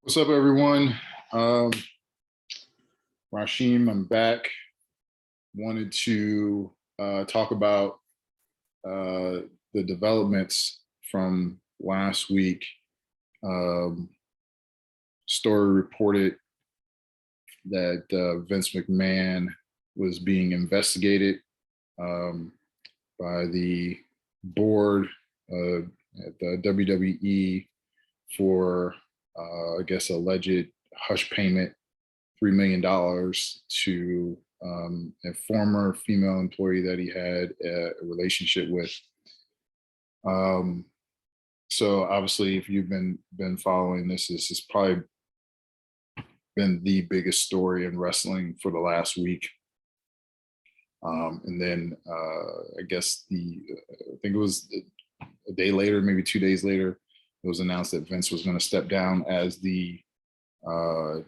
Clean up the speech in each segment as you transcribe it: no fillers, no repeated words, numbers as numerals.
What's up, everyone? Um, Rashim, I'm back. Wanted to talk about the developments from last week. Um, Story reported that Vince McMahon was being investigated um, by the board at the WWE for, I guess, alleged hush payment, $3 million to a former female employee that he had a relationship with. So obviously, if you've been following this has probably been the biggest story in wrestling for the last week. And then I guess I think it was a day later, maybe 2 days later, it was announced that Vince was going to step down as the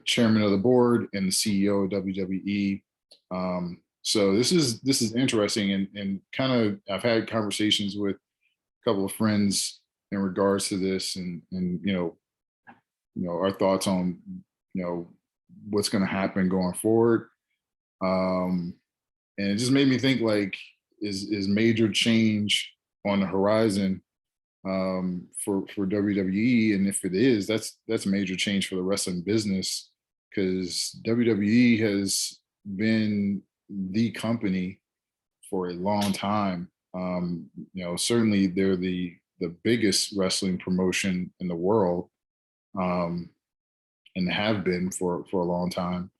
chairman of the board and the CEO of WWE. So this is interesting, and kind of I've had conversations with a couple of friends in regards to this, and our thoughts on what's going to happen going forward. And it just made me think, like, is major change on the horizon for WWE? And if it is, that's major change for the wrestling business, because WWE has been the company for a long time. Certainly they're the biggest wrestling promotion in the world, and have been for a long time.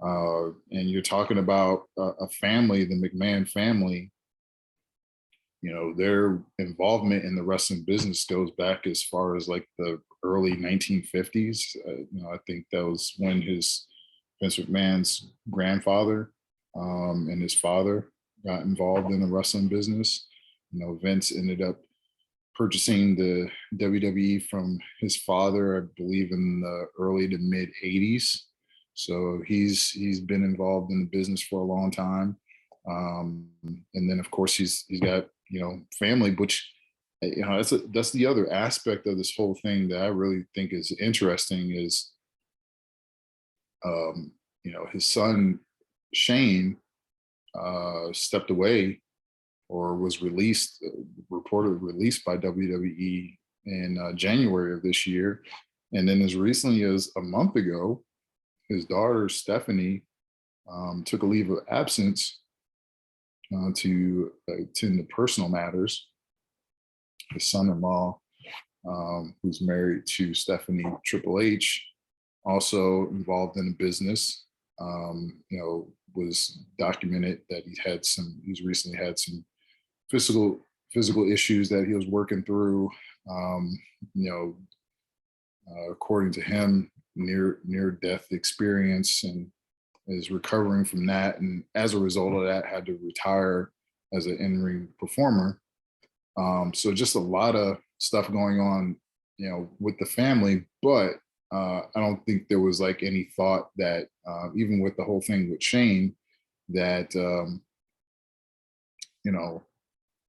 And you're talking about a family, the McMahon family. Their involvement in the wrestling business goes back as far as like the early 1950s. I think that was when Vince McMahon's grandfather and his father got involved in the wrestling business. Vince ended up purchasing the WWE from his father, I believe, in the early to mid 80s. So he's been involved in the business for a long time. And then of course he's got family, which that's the other aspect of this whole thing that I really think is interesting is his son Shane stepped away, or was released, reported released by WWE in January of this year. And then as recently as a month ago, his daughter Stephanie took a leave of absence to attend to personal matters. His son-in-law, who's married to Stephanie Triple H, also involved in the business. Was documented that he's recently had some physical issues that he was working through. According to him, near death experience, and is recovering from that, and as a result of that had to retire as an in-ring performer. So just a lot of stuff going on with the family. But I don't think there was like any thought that even with the whole thing with Shane, that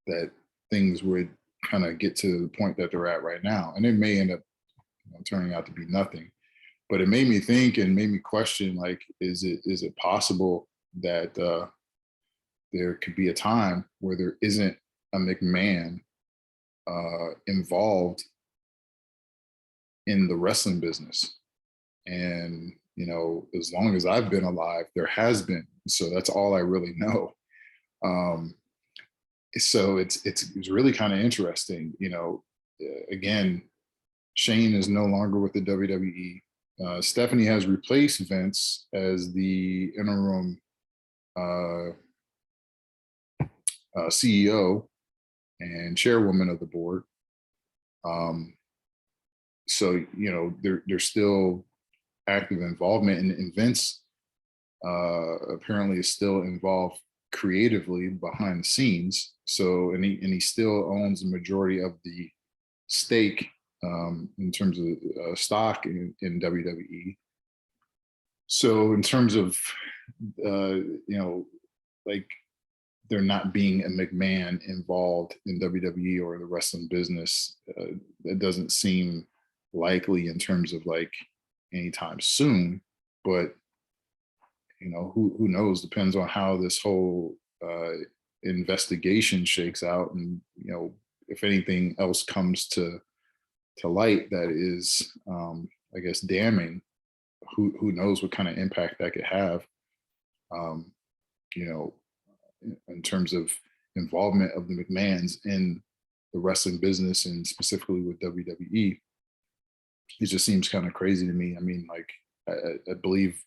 that things would kind of get to the point that they're at right now, and it may end up turning out to be nothing. But it made me think and made me question, like, is it possible that there could be a time where there isn't a McMahon involved in the wrestling business? And as long as I've been alive, there has been. So that's all I really know. So it's really kind of interesting. Again, Shane is no longer with the WWE. Stephanie has replaced Vince as the interim CEO and chairwoman of the board. So there's still active involvement, and Vince apparently is still involved creatively behind the scenes. So and he still owns the majority of the stake in terms of stock in WWE. So in terms of like there not being a McMahon involved in WWE or the wrestling business, it doesn't seem likely in terms of like anytime soon. But who knows? Depends on how this whole investigation shakes out, and if anything else comes to light that is, I guess, damning. Who knows what kind of impact that could have? Um, you know, in terms of involvement of the McMahons in the wrestling business and specifically with WWE. It just seems kind of crazy to me. I mean, like, I believe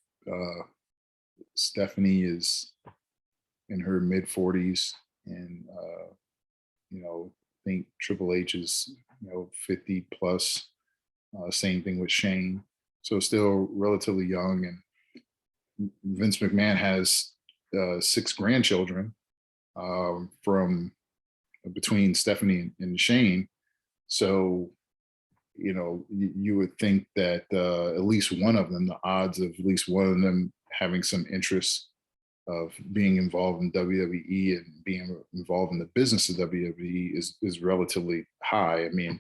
Stephanie is in her mid 40s, and I think Triple H is 50 plus. Same thing with Shane, so still relatively young. And Vince McMahon has 6 grandchildren from between Stephanie and Shane. So you would think that at least one of them, the odds of at least one of them having some interest of being involved in WWE and being involved in the business of WWE is relatively high. I mean,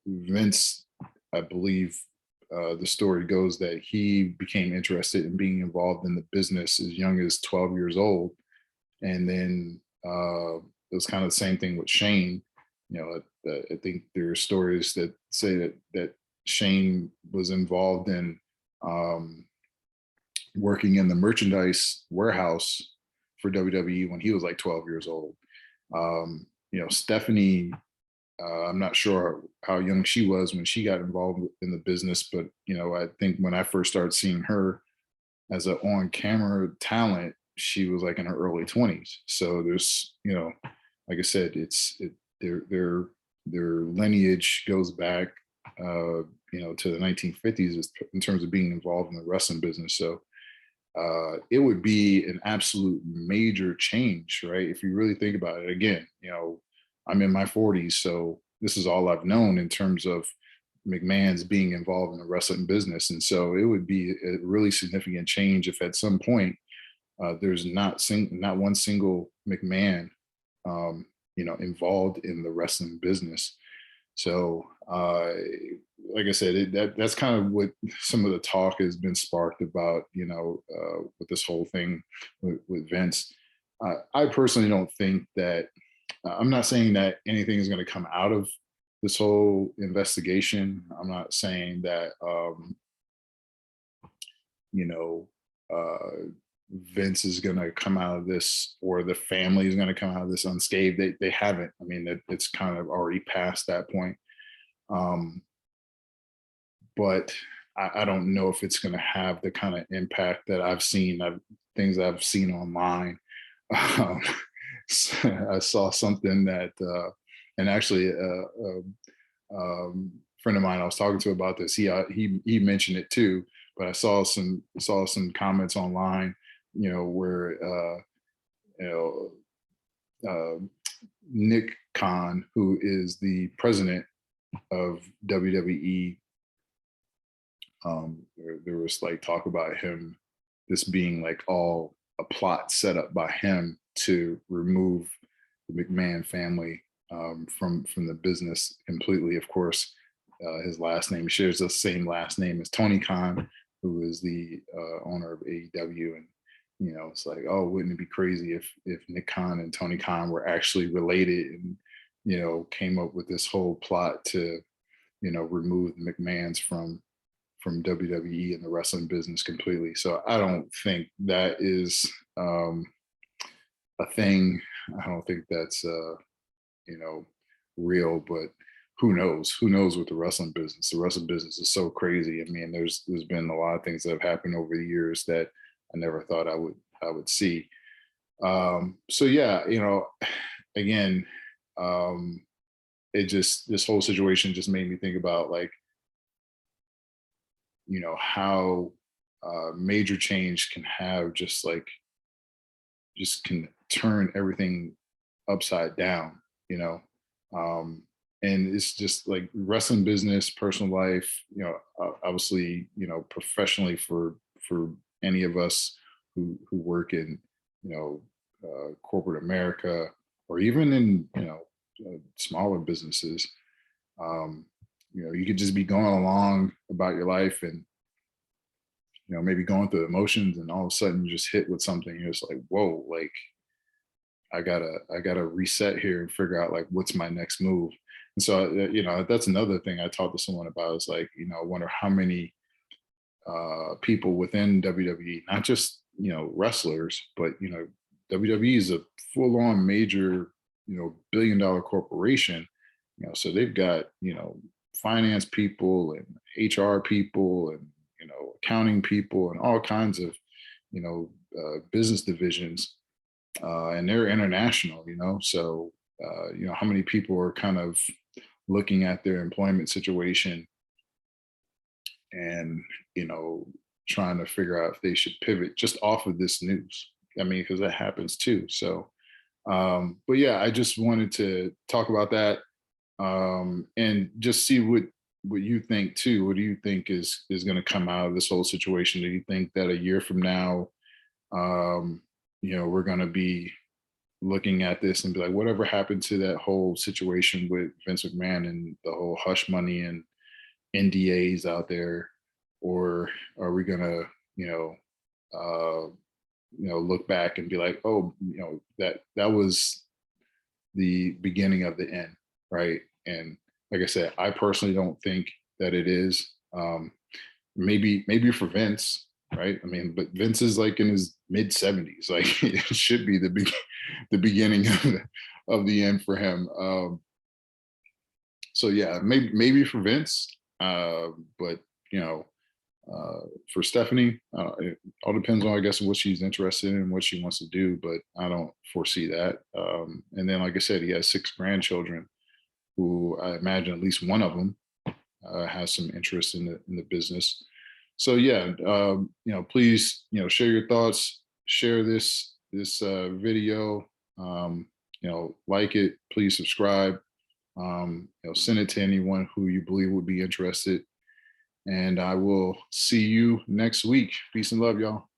Vince, I believe the story goes that he became interested in being involved in the business as young as 12 years old. And then it was kind of the same thing with Shane. I think there are stories that say that Shane was involved in working in the merchandise warehouse for WWE when he was like 12 years old. Stephanie, I'm not sure how young she was when she got involved in the business, but I think when I first started seeing her as an on-camera talent, she was like in her early 20s. So there's, like I said, their lineage goes back, to the 1950s in terms of being involved in the wrestling business. So it would be an absolute major change, right? If you really think about it. Again, I'm in my 40s, so this is all I've known in terms of McMahon's being involved in the wrestling business. And so it would be a really significant change if at some point there's not one single McMahon, involved in the wrestling business. So, like I said, that's kind of what some of the talk has been sparked about, with this whole thing with Vince. I personally don't think that, I'm not saying that anything is going to come out of this whole investigation. I'm not saying that, Vince is going to come out of this, or the family is going to come out of this unscathed. They haven't. I mean, it's kind of already past that point. But I don't know if it's going to have the kind of impact that I've seen, things I've seen online. I saw something that, and actually, friend of mine I was talking to about this, he mentioned it too. But I saw some comments online, where Nick Khan, who is the president of WWE, there was like talk about him, this being like all a plot set up by him to remove the McMahon family from the business completely. Of course, his last name shares the same last name as Tony Khan, who is the owner of AEW. And it's like, oh, wouldn't it be crazy if Nick Khan and Tony Khan were actually related, and came up with this whole plot to remove the McMahons from WWE and the wrestling business completely. So I don't think that is a thing. I don't think that's real, but who knows? Who knows with the wrestling business? The wrestling business is so crazy. I mean, there's been a lot of things that have happened over the years that I never thought I would see. So yeah, again, this whole situation just made me think about, like, how major change can have just can turn everything upside down, and it's just like wrestling business, personal life, obviously, professionally for any of us who work in, corporate America, or even in, smaller businesses. You could just be going along about your life, and maybe going through emotions, and all of a sudden you just hit with something. You're just like, whoa, like I gotta reset here and figure out like what's my next move. And so that's another thing I talked to someone about is like, I wonder how many people within WWE, not just wrestlers, but WWE is a full-on major billion-dollar corporation. So they've got finance people and HR people and accounting people and all kinds of business divisions, and they're international. So how many people are kind of looking at their employment situation and trying to figure out if they should pivot just off of this news. I mean, because that happens too. So but yeah, I just wanted to talk about that, and just see what you think too. What do you think is going to come out of this whole situation? Do you think that a year from now, we're going to be looking at this and be like, whatever happened to that whole situation with Vince McMahon and the whole hush money and NDAs out there, or are we gonna, look back and be like, oh, that was the beginning of the end, right? And like I said, I personally don't think that it is. Maybe for Vince, right? I mean, but Vince is like in his mid 70s. Like it should be the beginning of the end for him. So yeah, maybe for Vince, but for Stephanie, it all depends on, I guess, what she's interested in and what she wants to do. But I don't foresee that. And then, like I said, he has 6 grandchildren, who I imagine at least one of them has some interest in the business. So yeah, please, share your thoughts, share this video, like it, please subscribe, send it to anyone who you believe would be interested. And I will see you next week. Peace and love, y'all.